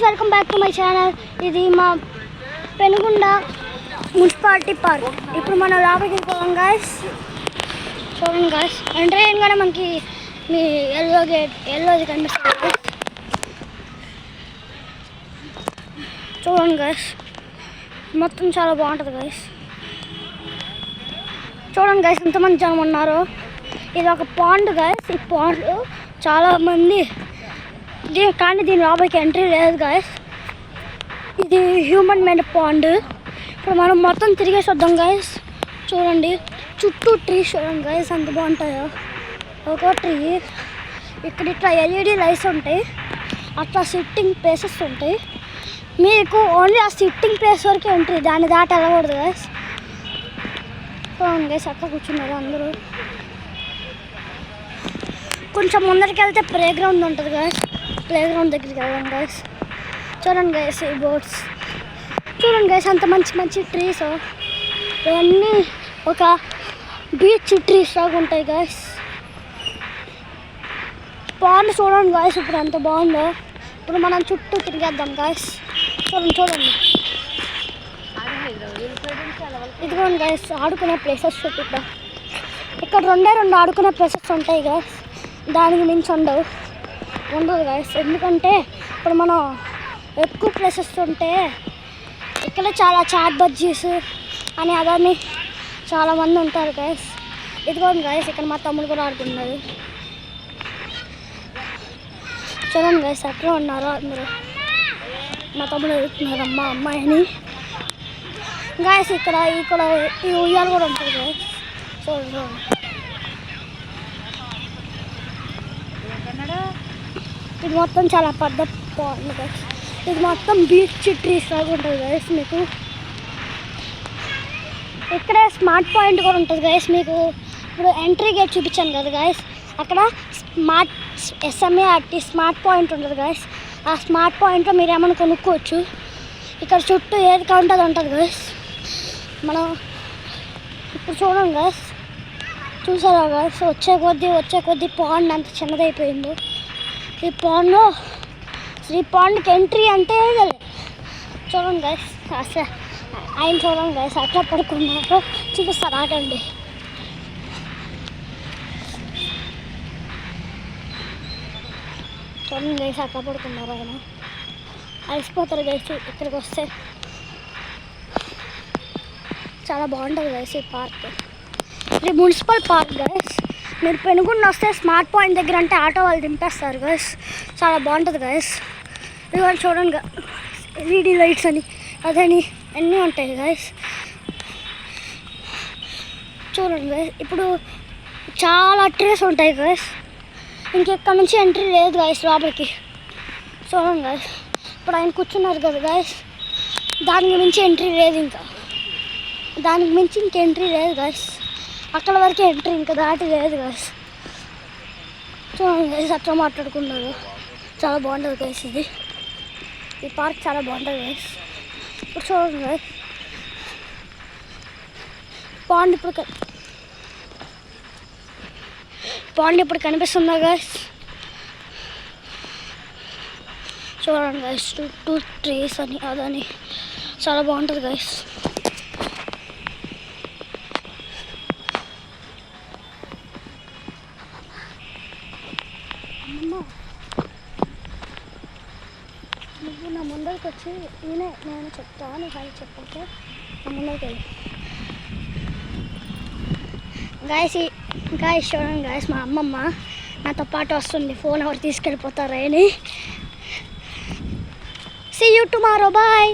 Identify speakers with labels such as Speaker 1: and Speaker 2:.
Speaker 1: Guys welcome back to my channel. ఇది మా Penugonda municipality park. ఇప్పుడు మనం లోపలికి వెళ్ళిపోదాం గైస్. చూడండి గైస్, ఎంట్రీ అయ్యగానే మనకి మీ ఎల్లోది కనిపిస్తుంది. చూడండి గైస్, మొత్తం చాలా బాగుంటుంది గైస్. చూడండి గైస్, ఎంతమంది జనం ఉన్నారు. ఇది ఒక పాండ్ గైస్. ఈ పాండ్ చాలామంది కానీ దీని లోపలికి ఎంట్రీ లేదు గైస్. ఇది హ్యూమన్ మేడ్ పాండ్. ఇప్పుడు మనం మొత్తం తిరిగేసి వద్దాం గైస్. చూడండి చుట్టూ ట్రీస్ చూడండి గైస్, ఎంత బాగుంటాయో. ఒక ట్రీ ఇక్కడ ఇట్లా ఎల్ఈడి లైట్స్ ఉంటాయి, అట్లా సిట్టింగ్ ప్లేసెస్ ఉంటాయి. మీకు ఓన్లీ ఆ సిట్టింగ్ ప్లేస్ వరకు ఎంట్రీ, దాన్ని దాటి వెళ్ళకూడదు గైస్. చూడండి గైస్, అట్లా కూర్చున్నారు అందరూ. కొంచెం ముందరికి వెళ్తే ప్లే గ్రౌండ్ ఉంటుంది గైస్. ప్లే గ్రౌండ్ దగ్గరికి వెళ్దాం గైస్. చూడండి గైస్, ఈ బోట్స్ చూడండి గైస్, అంత మంచి మంచి ట్రీస్. ఇవన్నీ ఒక బీచ్ ట్రీస్ లాగా ఉంటాయి గైస్. పాండ్ చూడండి గైస్, ఇప్పుడు ఎంత బాగుందో. ఇప్పుడు మనం చుట్టూ తిరిగేద్దాం గైస్. చూడండి ఇదిగోండి గైస్, ఆడుకునే ప్లేసెస్ చుట్టూ ఇక్కడ రెండు ఆడుకునే ప్లేసెస్ ఉంటాయి గైస్. దానికి మించి ఉండదు గైస్. ఎందుకంటే ఇప్పుడు మనం ఎక్కువ ప్లేసెస్ ఉంటే ఇక్కడ చాలా చాట్ బజ్జీస్ అని అదని చాలామంది ఉంటారు గైస్. ఇదిగోండి గైస్, ఇక్కడ మా తమ్ముడు కూడా ఆడుతున్నారు. చూడండి గైస్, ఎట్లా ఉన్నారు అందరూ. మా తమ్ముడు ఎదుగుతున్నారు అమ్మాయిని గైస్. ఇక్కడ ఈ ఉయ్యాలు కూడా ఉంటుంది గైస్. చూడండి ఇది మొత్తం చాలా పెద్ద పాండ్ గైస్. ఇది మొత్తం బీచ్ ట్రీస్ లాగా ఉంటుంది గైస్. మీకు ఇక్కడే స్మార్ట్ పాయింట్ కూడా ఉంటుంది గైస్. మీకు ఇప్పుడు ఎంట్రీ గేట్ చూపించాను కదా గైస్, అక్కడ SMART స్మార్ట్ పాయింట్ ఉంటుంది గైస్. ఆ స్మార్ట్ పాయింట్లో మీరు ఏమైనా కొనుక్కోవచ్చు. ఇక్కడ చుట్టూ ఏది కావాలంటే అది ఉంటుంది గైస్. మనం ఇప్పుడు చూడండి గైస్, చూసారా గైస్, వచ్చే కొద్దీ పాండ్ అంత చిన్నదైపోయింది. ఈ పాండ్కి ఎంట్రీ అంటే చూడండి గైస్. అసలు ఆయన చూడండి గైస్, అట్లా పడుకున్నారు. చూపిస్తారు ఆటండి. చూడండి గైస్, అట్లా పడుకున్నారు. ఆయన అలసిపోతారు గైస్. ఇక్కడికి వస్తే చాలా బాగుంటుంది గైస్ ఈ పార్క్. ఇది మున్సిపల్ పార్క్ గైస్. మీరు పెనుగొండ వస్తే స్మార్ట్ పాయింట్ దగ్గర అంటే ఆటో వాళ్ళు దింపేస్తారు గైస్. చాలా బాగుంటుంది గైస్. ఇవాళ చూడండి ఎల్ఈడి లైట్స్ అని అదని అన్నీ ఉంటాయి గైస్. చూడండి గైస్, ఇప్పుడు చాలా ట్రీస్ ఉంటాయి గైస్. ఇంకెక్కడ నుంచి ఎంట్రీ లేదు గైస్ లోపలికి. చూడండి గైస్, ఇప్పుడు ఆయన కూర్చున్నారు కదా గైస్, దానికి మించి ఎంట్రీ లేదు. దానికి మించి ఇంక ఎంట్రీ లేదు గైస్. అక్కడ వరకే ఎంట్రీ, ఇంకా దాటి లేదు గైస్. చూడండి గైస్, అట్లా మాట్లాడుకున్నారు. చాలా బాగుంటుంది గైస్. ఈ పార్క్ చాలా బాగుంటుంది గైస్. ఇప్పుడు చూడండి గైస్, పాండ్ ఇప్పుడు కనిపిస్తుందా గైస్. చూడండి గైస్, టూ ట్రీస్ అని అదని చాలా బాగుంటుంది గైస్. నువ్వు నా ముందరికి వచ్చి నేను చెప్తా, నువ్వు అది చెప్పాక నా ముందరికి వెళ్ళి గాయస్ చూడండి గాయస్, మా అమ్మమ్మ నాతో పాటు వస్తుంది. ఫోన్ ఎవరు తీసుకెళ్ళిపోతారని. See you tomorrow, bye.